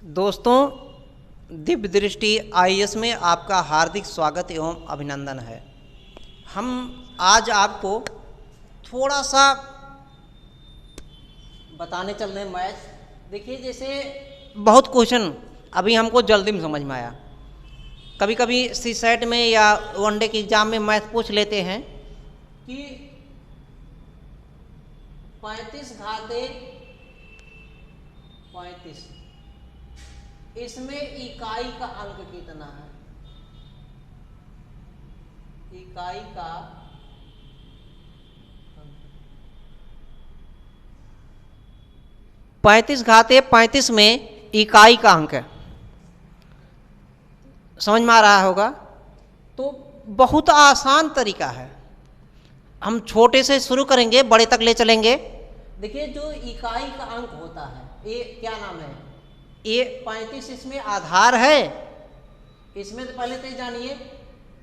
दोस्तों, दिव्य दृष्टि आईएएस में आपका हार्दिक स्वागत एवं अभिनंदन है। हम आज आपको थोड़ा सा बताने चल रहे हैं मैथ। देखिए, जैसे बहुत क्वेश्चन अभी हमको जल्दी में समझ में आया। कभी कभी सीसेट में या वनडे के एग्जाम में मैथ पूछ लेते हैं कि 35 घाते 35 इसमें इकाई का अंक कितना है। इकाई का 35 घाते 35 में इकाई का अंक है। समझ में आ रहा होगा। तो बहुत आसान तरीका है। हम छोटे से शुरू करेंगे, बड़े तक ले चलेंगे। देखिए, जो इकाई का अंक होता है, ये क्या नाम है? ये 35 इसमें आधार है। इसमें तो पहले तो जानिए,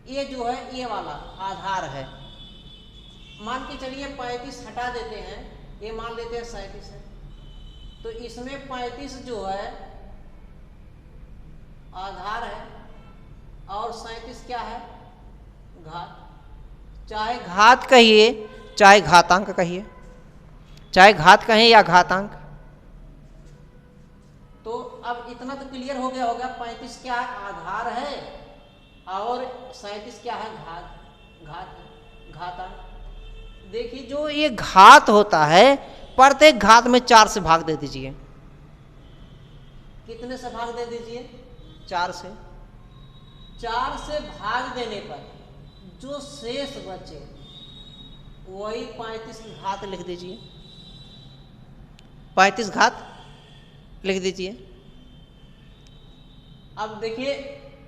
ये जो है ये वाला आधार है। मान के चलिए 35 हटा देते हैं, ये मान लेते हैं 37 है। तो इसमें 35 जो है आधार है और 37 क्या है? घात। चाहे घात कहिए चाहे घातांक कहिए, चाहे घात कहें या घातांक। तो अब इतना तो क्लियर हो गया होगा, 35 क्या है? आधार है और 37 क्या है? घातांक। देखिए, जो ये घात होता है, प्रत्येक घात में 4 से भाग दे दीजिए। कितने से भाग दे दीजिए? 4 से। 4 से भाग देने पर जो शेष बचे वही 35 की घात लिख दीजिए। 35 घात लिख दीजिए। अब देखिए,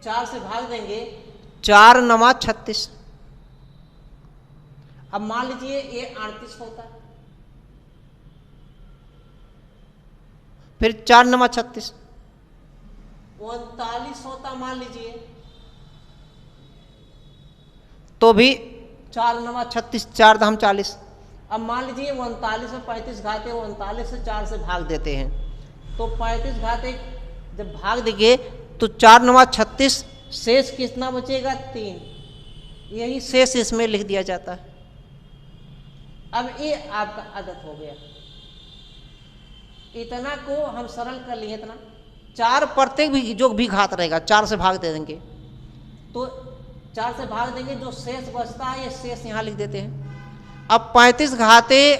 4 से भाग देंगे, 4 9 36। अब मान लीजिए ये 38 होता है, फिर 4 9 36 39 होता मान लीजिए, तो भी 4 9 36 4 धाम 40। अब मान लीजिए 39 में 35 घाते, 39 से 4 से भाग देते हैं, तो 35 घाते जब भाग देंगे तो 4 9 36, शेष कितना बचेगा? 3। यही शेष इसमें लिख दिया जाता है। अब ये आपका आदत हो गया। इतना को हम सरल कर लिए। इतना 4 प्रत्येक भी जो भी घात रहेगा 4 से भाग दे देंगे, तो 4 से भाग देंगे, जो शेष बचता है ये शेष यहाँ लिख देते हैं। अब 35 घाते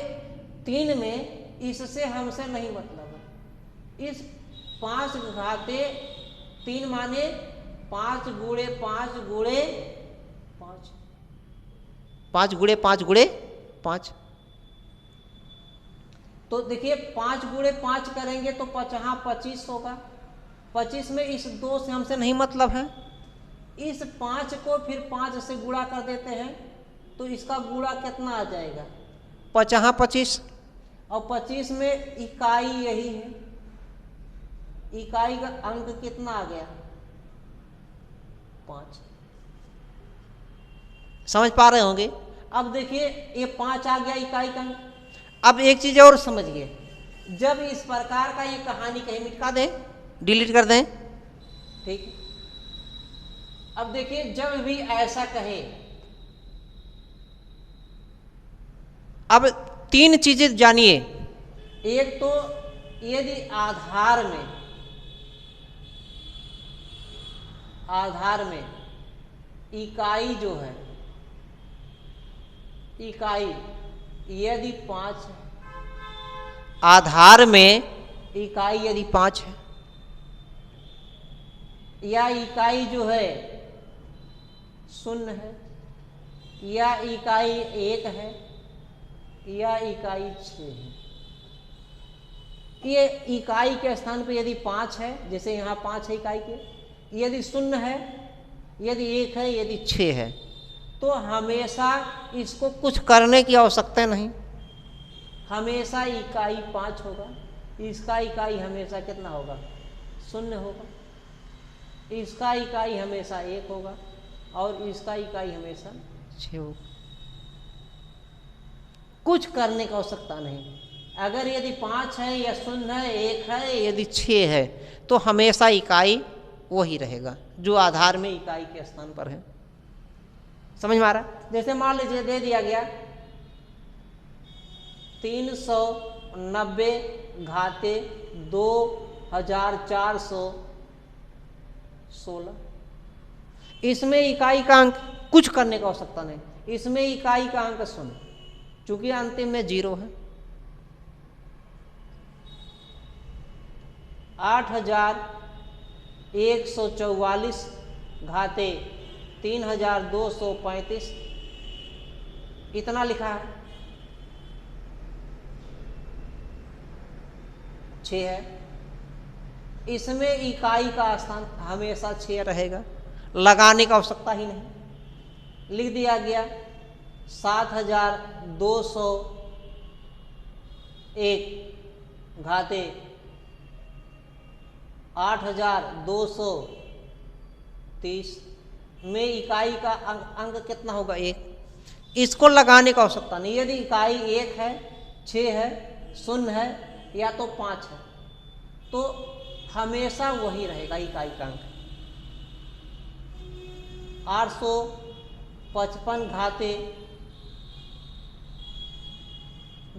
3 में इससे हमसे नहीं मतलब है। इस 5 घाते 3 माने 5 गुणे 5 गुणे 5, 5 गुणे 5 गुणे 5। तो देखिए, 5 गुणे 5 करेंगे तो 25 होगा। 25 में इस 2 से हमसे नहीं मतलब है। इस 5 को फिर 5 से गुणा कर देते हैं, तो इसका गुणा कितना आ जाएगा? 25। और 25 में इकाई यही है। इकाई का अंक कितना आ गया? 5। समझ पा रहे होंगे। अब देखिए, ये 5 आ गया इकाई का अंक। अब एक चीज और समझिए, जब इस प्रकार का ये कहानी कहीं मिटा दें, डिलीट कर दें, ठीक। अब देखिए, जब भी ऐसा कहे, अब 3 चीजें जानिए। एक तो यदि आधार में इकाई जो है, इकाई यदि 5 है, आधार में इकाई यदि 5 है, या इकाई जो है 0 है, या इकाई 1 है, या इकाई 6 है। ये इकाई के स्थान पे यदि 5 है, जैसे यहाँ 5 है इकाई के, यदि 0 है, यदि 1 है, यदि 6 है, तो हमेशा इसको कुछ करने की आवश्यकता नहीं। हमेशा इकाई 5 होगा। इसका इकाई हमेशा कितना होगा? 0 होगा। इसका इकाई हमेशा 1 होगा और इसका इकाई हमेशा 6 होगा। कुछ करने की आवश्यकता नहीं। अगर यदि 5 है या 0 है, 1 है, यदि 6 है, तो हमेशा इकाई वही रहेगा जो आधार में इकाई के स्थान पर है। समझ में आ रहा है? जैसे मान लीजिए दे दिया गया 390 घाते 2416। इसमें इकाई का अंक कुछ करने की आवश्यकता नहीं, इसमें इकाई का अंक 0, चूंकि अंतिम में 0 है। 8144 घाते 3235 इतना लिखा है, 6 है। इसमें इकाई का स्थान हमेशा 6 रहेगा, लगाने की आवश्यकता ही नहीं। लिख दिया गया 7201 घाते 8230 में इकाई का अंक कितना होगा? 1। इसको लगाने की आवश्यकता नहीं। यदि इकाई 1 है, 6 है, 0 है या तो 5 है, तो हमेशा वही रहेगा इकाई का अंक। 855 घाते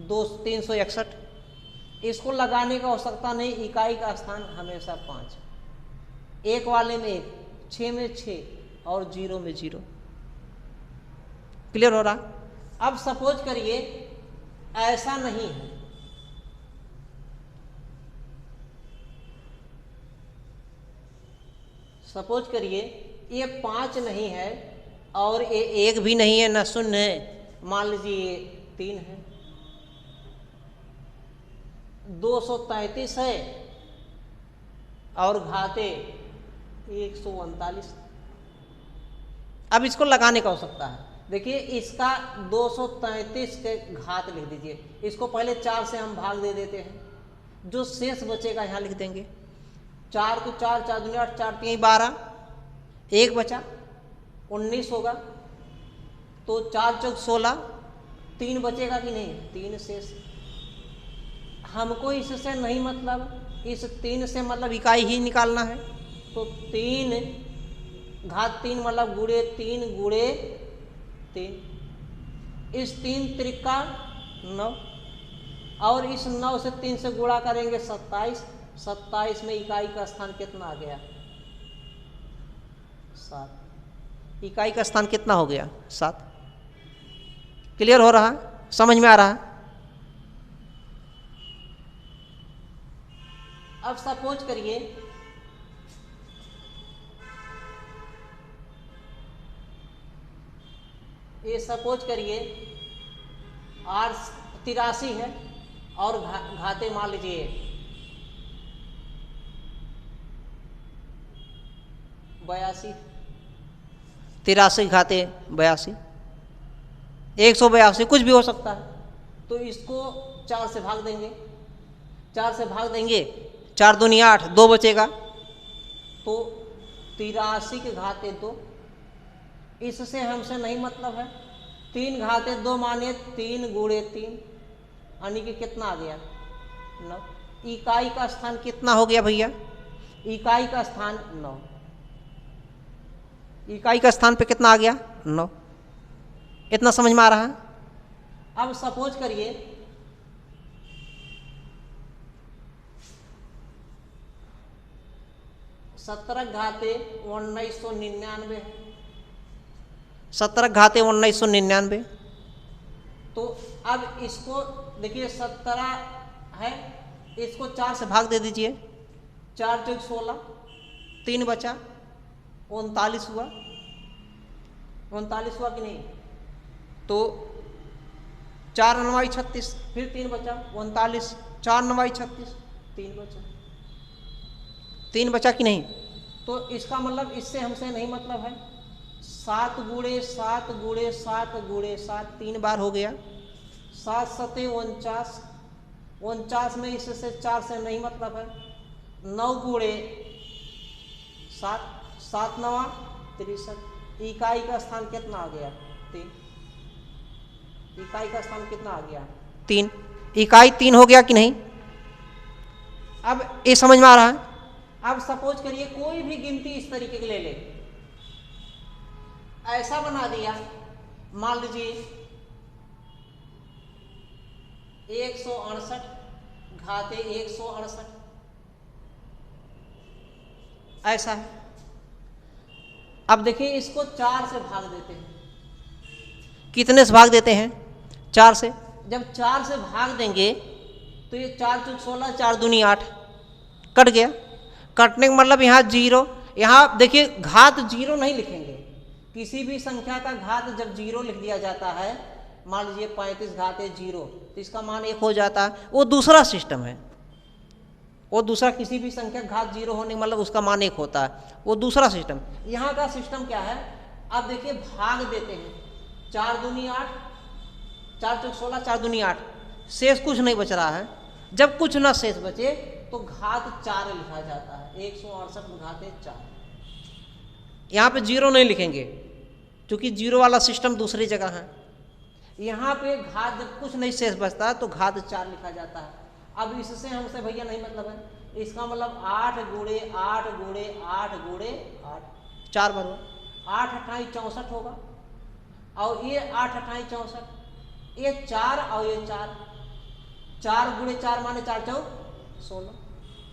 361, इसको लगाने की आवश्यकता नहीं, इकाई का स्थान हमेशा 5। 1 वाले में 1, 6 में 6 और 0 में 0। क्लियर हो रहा? अब सपोज करिए ऐसा नहीं है, सपोज करिए ये 5 नहीं है और ये 1 भी नहीं है, न 0 है, मान लीजिए ये 3 है, 233 है और घाते 139। अब इसको लगाने का हो सकता है। देखिए इसका 233 के घात लिख दीजिए, इसको पहले 4 से हम भाग दे देते हैं, जो शेष बचेगा यहाँ लिख देंगे। 4 को 4, 4 दूनी 8, 4 3 12, 1 बचा 19 होगा, तो 4 चौक 16, 3 बचेगा कि नहीं? 3 शेष। हमको इससे नहीं मतलब, इस 3 से मतलब इकाई ही निकालना है, तो 3 घात 3 मतलब गुणे 3 गुणे 3, इस 3 त्रिका 9 और इस 9 से 3 से गुणा करेंगे 27। 27 में इकाई का स्थान कितना आ गया? 7। इकाई का स्थान कितना हो गया? 7। क्लियर हो रहा है? समझ में आ रहा है? अब सपोज करिए ये सपोज करिए 83 है और घाते मान लीजिए 82, 83 घाते 82, 182 कुछ भी हो सकता है। तो इसको 4 से भाग देंगे, 4 से भाग देंगे, 4 दूनी 8, 2 बचेगा, तो 83 के घाते 2। इससे हमसे नहीं मतलब है। 3 घाते 2 माने 3 गुणे 3, यानी कि कितना आ गया? 9। इकाई का स्थान कितना हो गया भैया? इकाई का स्थान 9। इकाई का स्थान पे कितना आ गया? 9। इतना समझ में आ रहा है? अब सपोज करिए सत्रह घाते 1999 है, 17 घाते 1999। तो अब इसको देखिए 17 है, इसको 4 से भाग दे दीजिए, 4 चौक 16, 3 बचा 39 हुआ। 39 हुआ कि नहीं? तो 4 9 36, फिर 3 बचा 39, 4 9 36, 3 बचा, 3 बचा कि नहीं? तो इसका मतलब इससे हमसे नहीं मतलब है। 7 गुणे 7 गुणे 7 गुणे 7 3 बार हो गया, 7 सते 49, 49 में इससे 4 से नहीं मतलब है। 9 गुणे 7, 7 9 63। इकाई का स्थान कितना आ गया? 3। इकाई का स्थान कितना आ गया? 3। इकाई 3 हो गया कि नहीं? अब ये समझ में आ रहा है? अब सपोज करिए कोई भी गिनती इस तरीके की ले ले, ऐसा बना दिया, मान लीजिए 168 घाते 168 ऐसा है। अब देखिए इसको 4 से भाग देते हैं। कितने से भाग देते हैं? 4 से। जब 4 से भाग देंगे तो ये 4 चौक 16, 4 दूनी 8, कट गया। कटने का मतलब यहाँ 0, यहाँ देखिए घात 0 नहीं लिखेंगे। किसी भी संख्या का घात जब 0 लिख दिया जाता है, मान लीजिए 35 घाते 0, तो इसका मान 1 हो जाता है। वो दूसरा सिस्टम है, वो दूसरा किसी भी संख्या घात 0 होने मतलब उसका मान 1 होता है, वो दूसरा सिस्टम। यहाँ का सिस्टम क्या है? अब देखिए भाग देते हैं, 4 दूनी 8, 4 चौक 16, 4 दूनी 8, शेष कुछ नहीं बच रहा है। जब कुछ ना शेष बचे तो घात 4 लिखा जाता है, 168 घाते 4। यहाँ पे 0 नहीं लिखेंगे क्योंकि 0 वाला सिस्टम दूसरी जगह है। यहाँ पे घात जब कुछ नहीं शेष बचता है तो घात 4 लिखा जाता है। अब इससे हमसे भैया नहीं मतलब है, इसका मतलब 8 गुणे 8 गुणे 8 गुणे 8, 4 बराबर 8 अट्ठाई 64 होगा। और ये 8 अट्ठाई 64, ये 4 और ये 4, 4 गुणे 4 माने 4 चौक 16,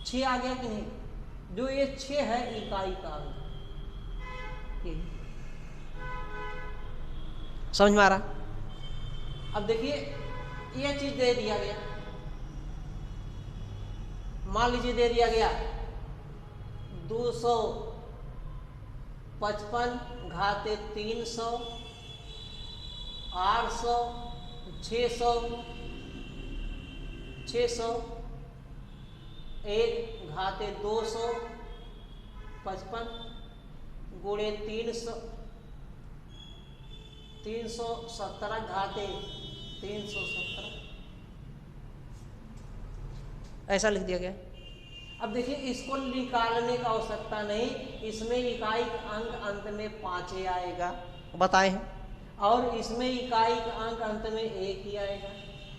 6 आ गया कि नहीं? जो ये 6 है इकाई का अंक, समझ में आ रहा? अब देखिए ये चीज दे दिया गया, मान लीजिए दे दिया गया 255 घाते 300, 800, 600, 1 घाते 255 गुणे 317 घाते 317, ऐसा लिख दिया गया। अब देखिए इसको निकालने का आवश्यकता नहीं, इसमें इकाई का अंक अंत में 5 आएगा, बताए हैं, और इसमें इकाई का अंक अंत में 1 ही आएगा।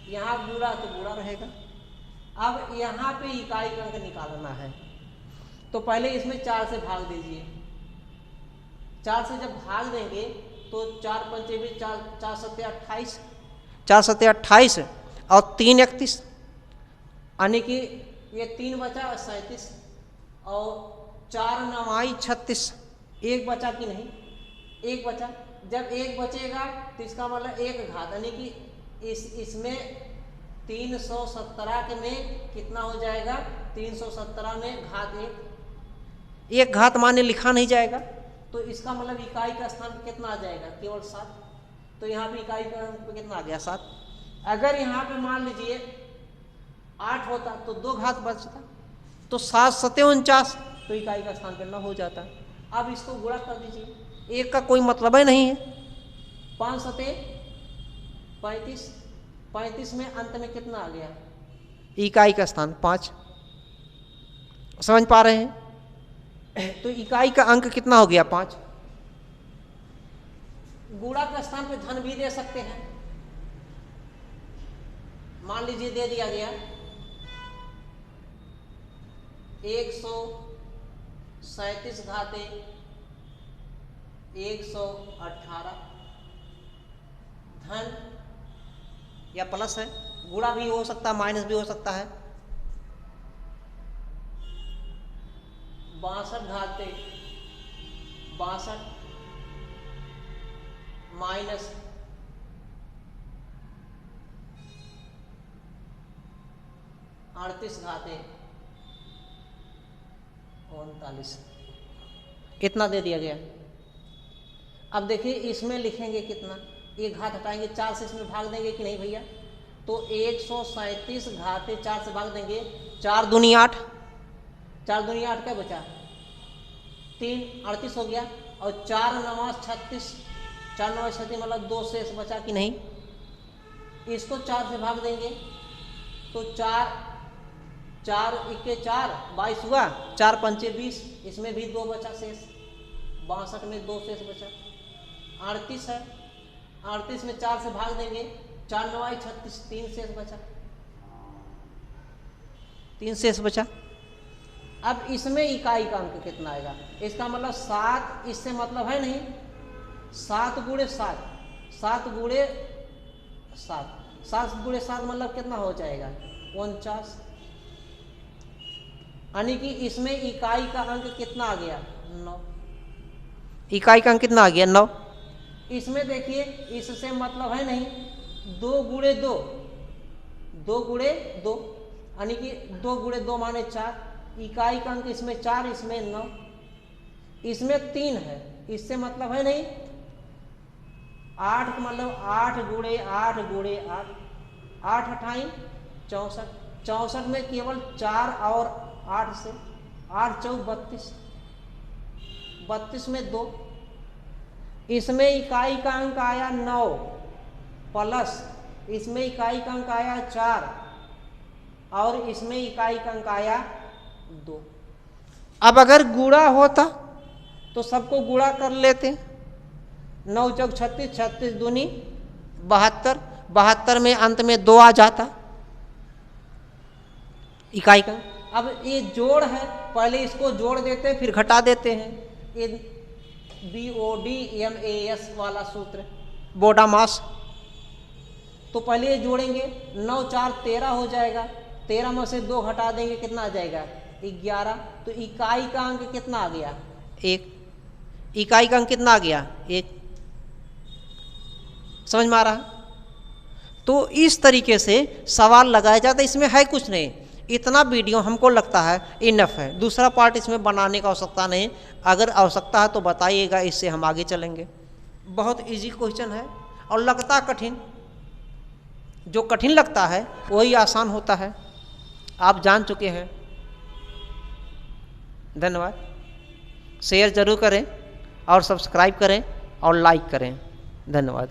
यहाँ गुणा तो गुणा रहेगा। अब यहाँ पे इकाई का अंक निकालना है तो पहले इसमें 4 से भाग दीजिए। 4 से जब भाग देंगे तो 4 पंचे भी 4, 4 सत्ते 28, 4 सत्ते 28 और 3 31, यानी कि ये 3 बचा 37 और 4 9 36, 1 बचा कि नहीं? 1 बचा। जब 1 बचेगा तो इसका मतलब 1 घात, यानी कि इसमें 317 के में कितना हो जाएगा? 317 में घात 1 घात माने लिखा नहीं जाएगा, तो इसका मतलब इकाई का स्थान पे कितना आ जाएगा? केवल 7। तो यहाँ पे इकाई का अंक पे कितना आ गया? 7। अगर यहाँ पे मान लीजिए 8 होता तो 2 घात बचता, तो 7 सत्ते 49, तो इकाई का स्थान पे 9 हो जाता। अब इसको गुणा कर दीजिए, 1 का कोई मतलब ही नहीं है। 5 सत्ते 35, 35 में अंत में कितना आ गया? इकाई का स्थान 5। समझ पा रहे हैं? तो इकाई का अंक कितना हो गया? 5। गुणा का स्थान पे धन भी दे सकते हैं। मान लीजिए दे दिया गया 137 घाते 118 धन या प्लस है, गुणा भी हो सकता है, माइनस भी हो सकता है। 62 घाते 62 माइनस 38 घाते 39, इतना दे दिया गया। अब देखिए इसमें लिखेंगे कितना? 1 घात हटाएंगे, 4 से इसमें भाग देंगे कि नहीं भैया? तो 137 घाते 4 से भाग देंगे, 4 दूनी 8, 4 दूनी 8 क्या बचा? 3 38 हो गया, और 4 9 36, 4 9 36 मतलब 2 शेष बचा कि नहीं? इसको 4 से भाग देंगे तो 4 4 इक्के 4 22 हुआ, 4 पंचे 20, इसमें भी 2 बचा शेष, 62 में 2 शेष बचा। 38 है, 38 में 4 से भाग देंगे, 4 9 36, 3 शेष बचा। 3 शेष बचा। अब इसमें इकाई का अंक कितना आएगा, इसका मतलब 7, इससे मतलब है नहीं 7 गुणे 7, 7 गुणे 7, 7 गुणे 7 मतलब कितना हो जाएगा 49, यानी कि इसमें इकाई का अंक कितना आ गया 9, इकाई का अंक कितना आ गया 9। इसमें देखिए इससे मतलब है नहीं 2 गुणे 2, 2 गुणे 2, यानी कि 2 गुणे 2 माने 4, इकाई का अंक इसमें 4, इसमें 9, इसमें 3 है, इससे मतलब है नहीं 8 का मतलब 8 गुणे 8 गुणे 8, 8 अठाई 64, 64 में केवल 4 और 8 से 8 चौक 32, 32 में 2, इसमें इकाई का अंक आया 9 प्लस इसमें इकाई का अंक आया 4 और इसमें इकाई का अंक आया 2। अब अगर गुणा होता तो सबको गुणा कर लेते, 9 चौक 36, 36 दूनी 72, 72 में अंत में 2 आ जाता इकाई का। अब ये जोड़ है, पहले इसको जोड़ देते हैं फिर घटा देते हैं, ये BODMAS वाला सूत्र बोडामास। तो पहले ये जोड़ेंगे, 9 4 13 हो जाएगा, 13 में से 2 घटा देंगे कितना आ जाएगा 11। तो इकाई का अंक कितना आ गया 1, इकाई का अंक कितना आ गया 1। समझ में आ रहा है? तो इस तरीके से सवाल लगाया जाता है, इसमें है कुछ नहीं, इतना वीडियो हमको लगता है इनफ है, दूसरा पार्ट इसमें बनाने का आवश्यकता नहीं। अगर आवश्यकता है तो बताइएगा, इससे हम आगे चलेंगे। बहुत इजी क्वेश्चन है और लगता कठिन, जो कठिन लगता है वही आसान होता है, आप जान चुके हैं। धन्यवाद। शेयर जरूर करें और सब्सक्राइब करें और लाइक करें। धन्यवाद।